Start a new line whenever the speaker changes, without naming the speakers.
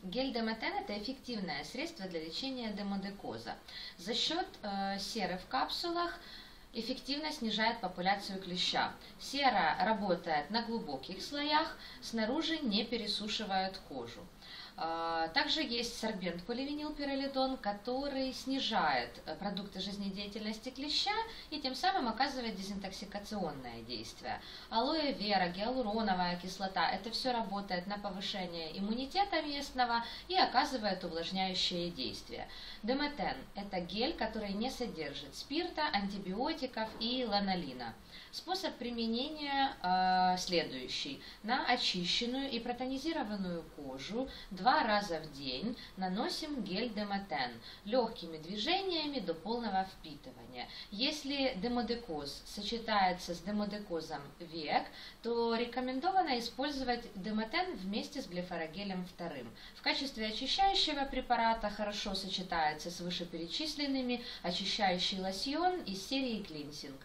Гель Демотен – это эффективное средство для лечения демодекоза. За счет серы в капсулах эффективно снижает популяцию клеща. Сера работает на глубоких слоях, снаружи не пересушивает кожу. Также есть сорбент поливинилпиролидон, который снижает продукты жизнедеятельности клеща и тем самым оказывает дезинтоксикационное действие. Алоэ вера, гиалуроновая кислота – это все работает на повышение иммунитета местного и оказывает увлажняющее действие. Демотен – это гель, который не содержит спирта, антибиотиков и ланолина. Способ применения следующий. На очищенную и протонизированную кожу 2 раза в день наносим гель Демотен легкими движениями до полного впитывания. Если демодекоз сочетается с демодекозом век, то рекомендовано использовать Демотен вместе с глифорогелем 2. В качестве очищающего препарата хорошо сочетается с вышеперечисленными очищающий лосьон из серии клинсинг.